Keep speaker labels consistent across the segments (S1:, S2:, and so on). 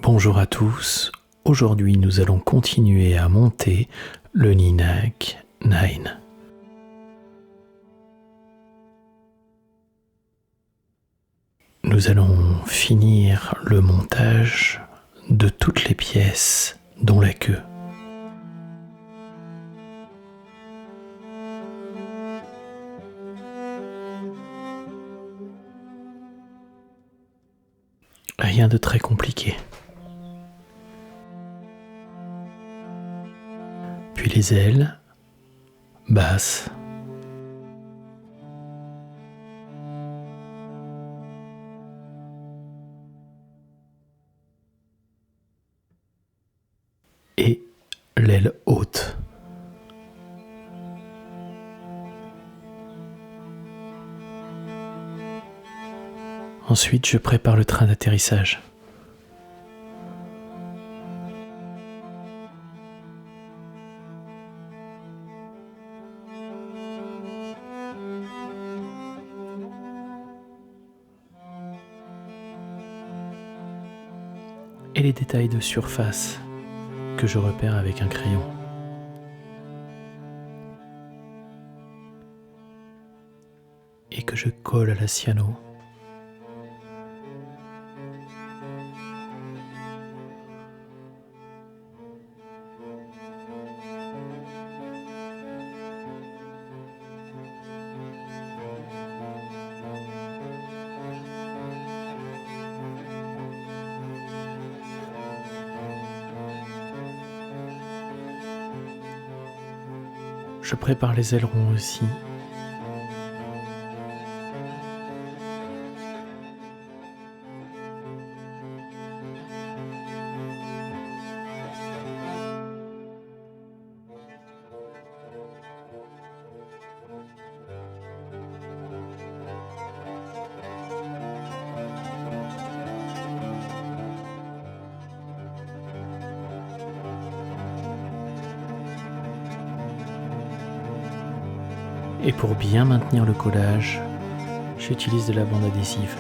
S1: Bonjour à tous, aujourd'hui nous allons continuer à monter le Ninak 9. Nous allons finir le montage de toutes les pièces, dont la queue. Rien de très compliqué. Puis les ailes, basses. Et l'aile haute. Ensuite, je prépare le train d'atterrissage. Et les détails de surface que je repère avec un crayon. Et que je colle à la cyano. Je prépare les ailerons aussi. Et pour bien maintenir le collage, j'utilise de la bande adhésive.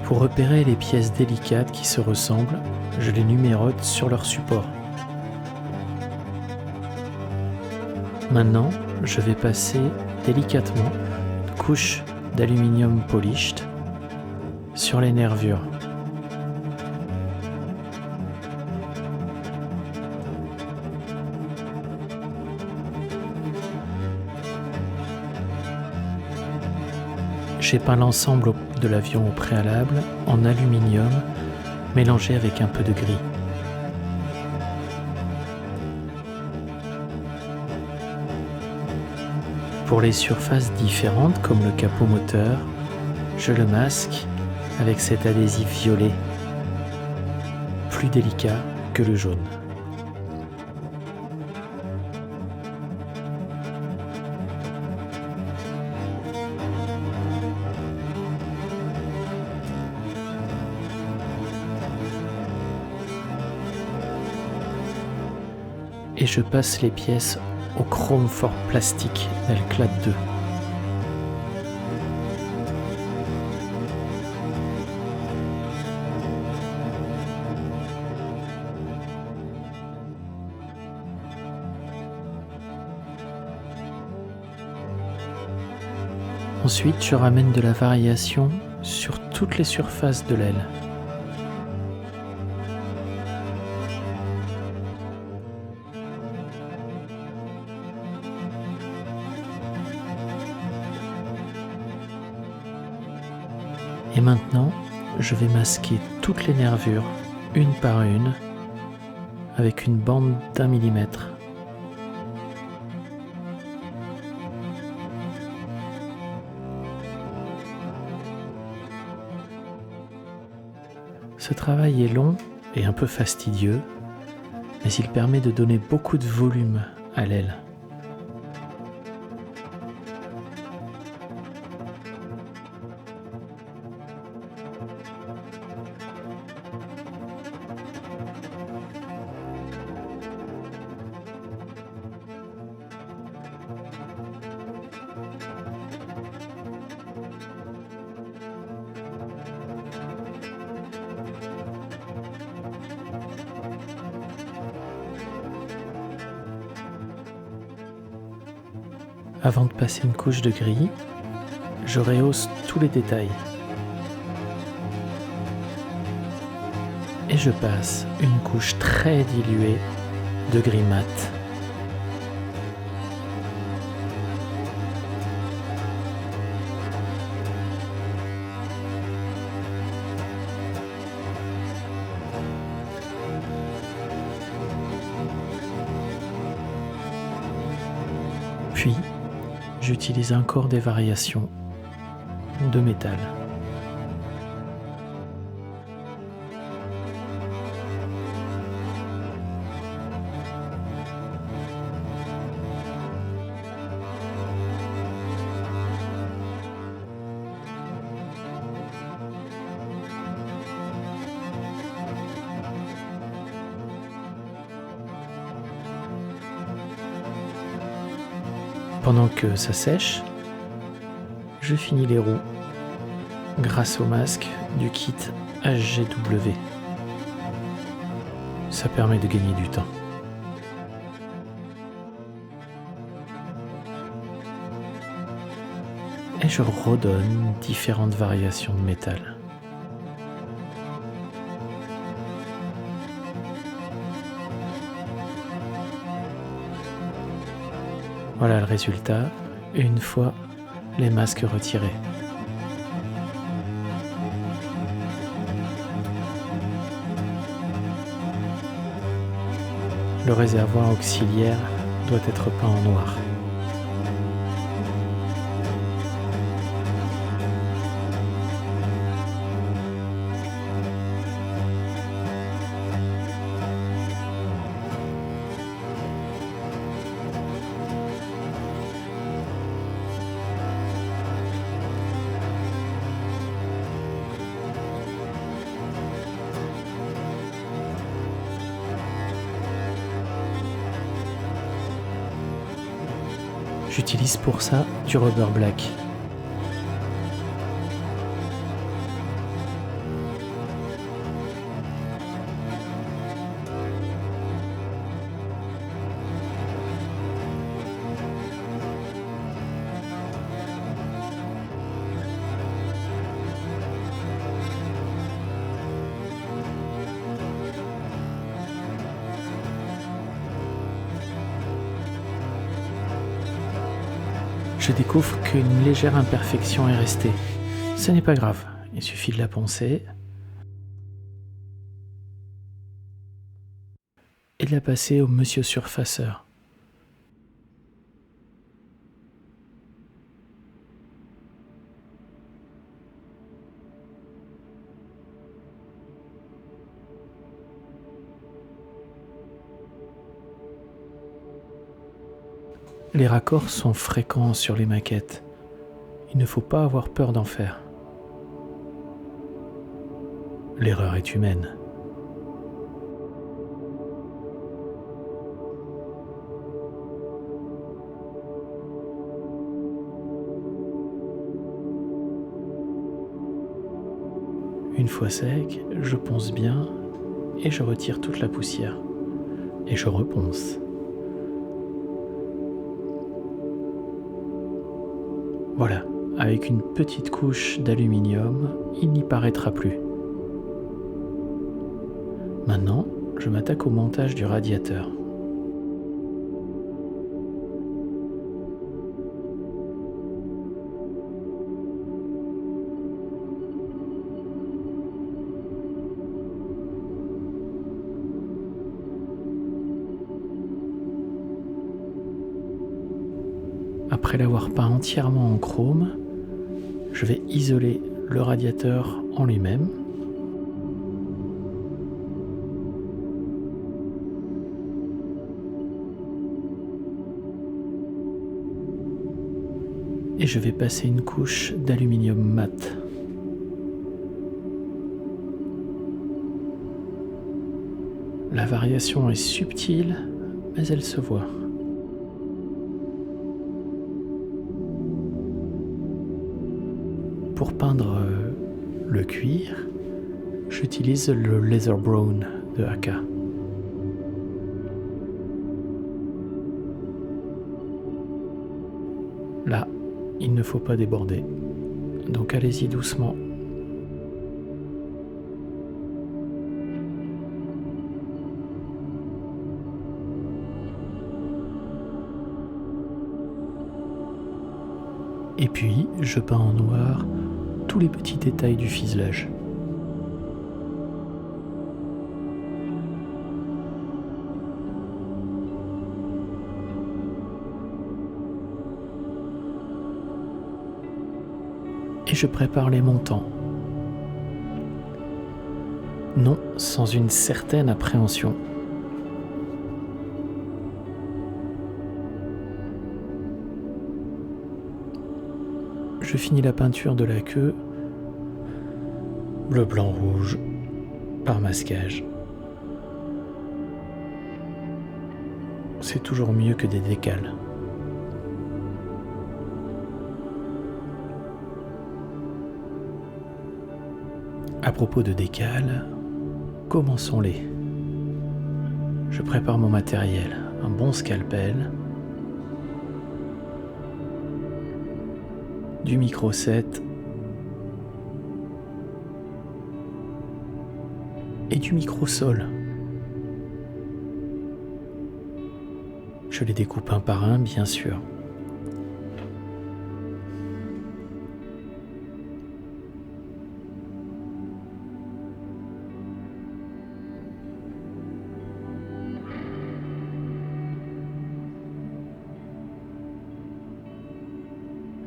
S1: Pour repérer les pièces délicates qui se ressemblent, je les numérote sur leur support. Maintenant, je vais passer délicatement une couche d'aluminium polished sur les nervures. J'ai peint l'ensemble de l'avion au préalable en aluminium mélangé avec un peu de gris. Pour les surfaces différentes comme le capot moteur, je le masque avec cet adhésif violet, plus délicat que le jaune. Et je passe les pièces au chrome fort plastique d'Alclad 2. Ensuite, je ramène de la variation sur toutes les surfaces de l'aile. Et maintenant, je vais masquer toutes les nervures, une par une, avec une bande d'1 millimètre. Ce travail est long et un peu fastidieux, mais il permet de donner beaucoup de volume à l'aile. Avant de passer une couche de gris, je rehausse tous les détails. Et je passe une couche très diluée de gris mat. Puis, j'utilise encore des variations de métal. Pendant que ça sèche, je finis les roues grâce au masque du kit HGW. Ça permet de gagner du temps. Et je redonne différentes variations de métal. Voilà le résultat, une fois les masques retirés. Le réservoir auxiliaire doit être peint en noir. J'utilise pour ça du rubber black. Je découvre qu'une légère imperfection est restée. Ce n'est pas grave, il suffit de la poncer et de la passer au monsieur surfaceur. Les raccords sont fréquents sur les maquettes. Il ne faut pas avoir peur d'en faire. L'erreur est humaine. Une fois sec, je ponce bien et je retire toute la poussière. Et je reponce. Voilà, avec une petite couche d'aluminium, il n'y paraîtra plus. Maintenant, je m'attaque au montage du radiateur. Après l'avoir peint entièrement en chrome, je vais isoler le radiateur en lui-même. Et je vais passer une couche d'aluminium mat. La variation est subtile, mais elle se voit. Pour peindre le cuir, j'utilise le Leather Brown de Aka. il ne faut pas déborder. Donc allez-y doucement. Et puis, je peins en noir tous les petits détails du fuselage. Et je prépare les montants. Non, sans une certaine appréhension. Je finis la peinture de la queue, bleu, blanc, rouge, par masquage. C'est toujours mieux que des décals. À propos de décals, commençons-les. Je prépare mon matériel, un bon scalpel, du micro 7 et du micro sol. Je les découpe un par un, bien sûr.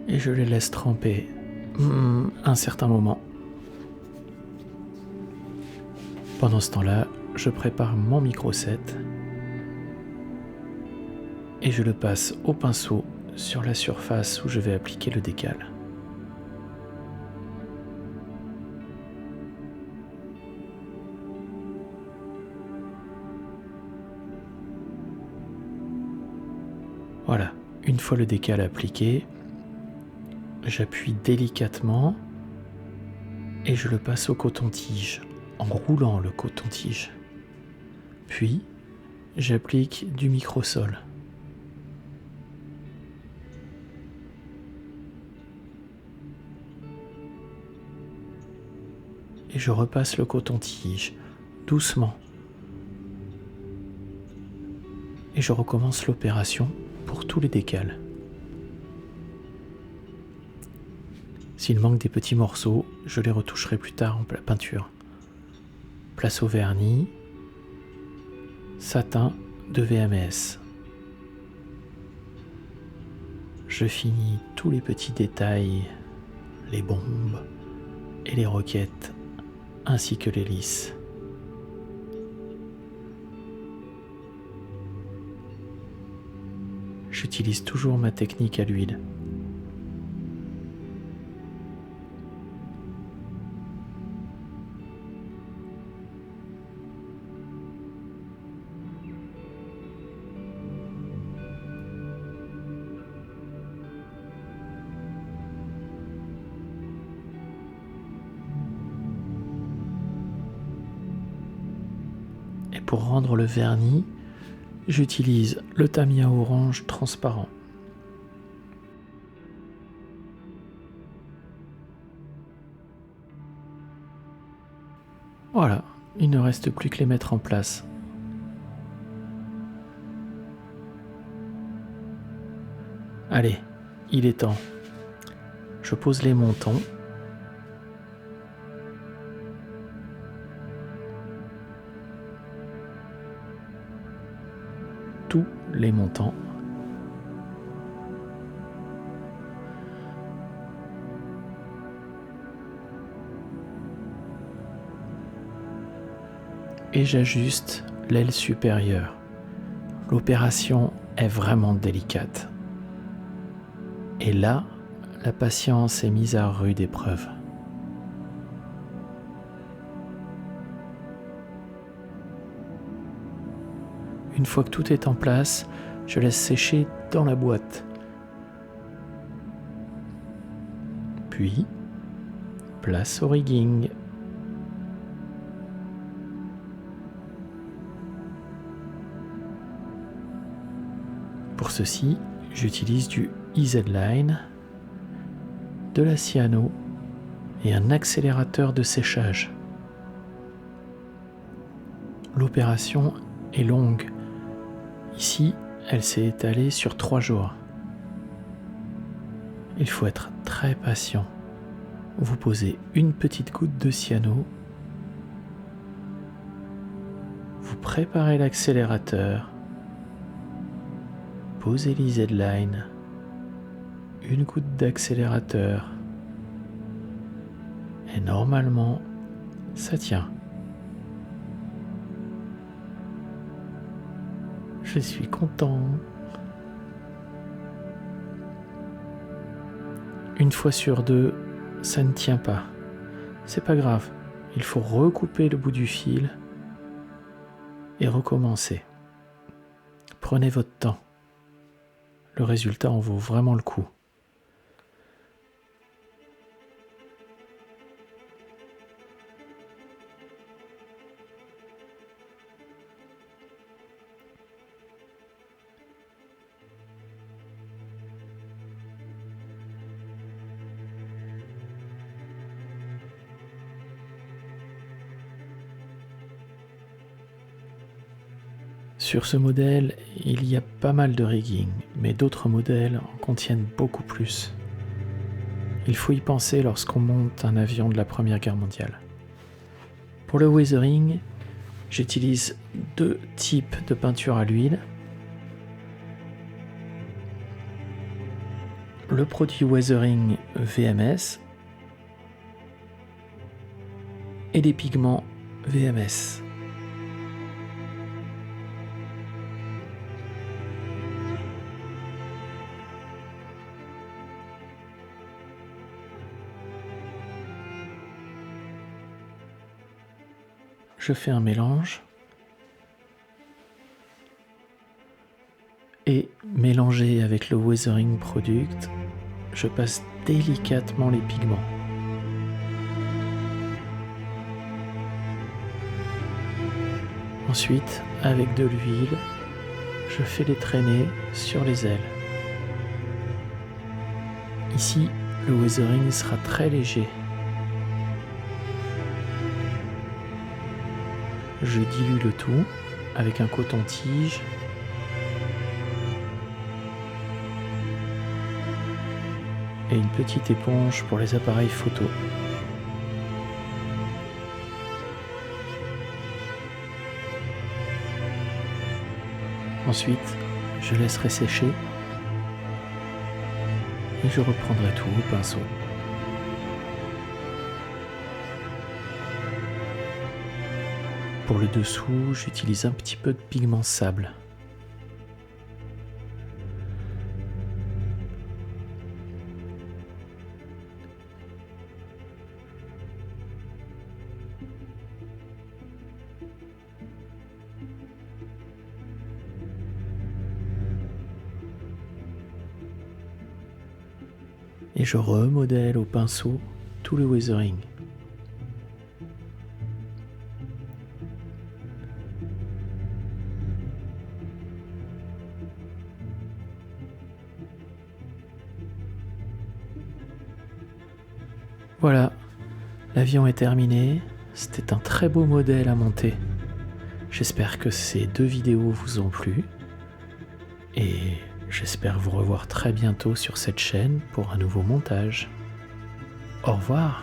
S1: Et je les laisse tremper un certain moment. Pendant ce temps-là, je prépare mon micro 7 et je le passe au pinceau sur la surface où je vais appliquer le décal. Voilà, une fois le décal appliqué, j'appuie délicatement et je le passe au coton-tige, en roulant le coton-tige. Puis, j'applique du microsol. Et je repasse le coton-tige, doucement. Et je recommence l'opération pour tous les décals. S'il manque des petits morceaux, je les retoucherai plus tard en peinture. Place au vernis, satin de VMS. Je finis tous les petits détails, les bombes et les roquettes, ainsi que l'hélice. J'utilise toujours ma technique à l'huile. Et pour rendre le vernis, j'utilise le Tamiya orange transparent. Voilà, il ne reste plus que les mettre en place. Allez, il est temps. Je pose les montants. Tous les montants. Et j'ajuste l'aile supérieure. L'opération est vraiment délicate. Et là, la patience est mise à rude épreuve. Une fois que tout est en place, je laisse sécher dans la boîte. Puis, place au rigging. Pour ceci, j'utilise du EZ-Line de la cyano et un accélérateur de séchage. L'opération est longue. Ici, elle s'est étalée sur 3 jours. Il faut être très patient. Vous posez une petite goutte de cyano, vous préparez l'accélérateur, posez l'I-Z-Line, une goutte d'accélérateur, et normalement, ça tient. Je suis content. Une fois sur 2, ça ne tient pas. C'est pas grave, il faut recouper le bout du fil et recommencer. Prenez votre temps. Le résultat en vaut vraiment le coup. Sur ce modèle, il y a pas mal de rigging, mais d'autres modèles en contiennent beaucoup plus. Il faut y penser lorsqu'on monte un avion de la Première Guerre mondiale. Pour le weathering, j'utilise 2 types de peinture à l'huile. Le produit Weathering VMS et les pigments VMS. Je fais un mélange et mélangé avec le Weathering Product, je passe délicatement les pigments. Ensuite, avec de l'huile, je fais les traînées sur les ailes. Ici, le weathering sera très léger. Je dilue le tout avec un coton-tige et une petite éponge pour les appareils photo. Ensuite, je laisserai sécher et je reprendrai tout au pinceau. Pour le dessous, j'utilise un petit peu de pigment sable. Et je remodèle au pinceau tout le weathering. Voilà, l'avion est terminé. C'était un très beau modèle à monter. J'espère que ces 2 vidéos vous ont plu. Et j'espère vous revoir très bientôt sur cette chaîne pour un nouveau montage. Au revoir.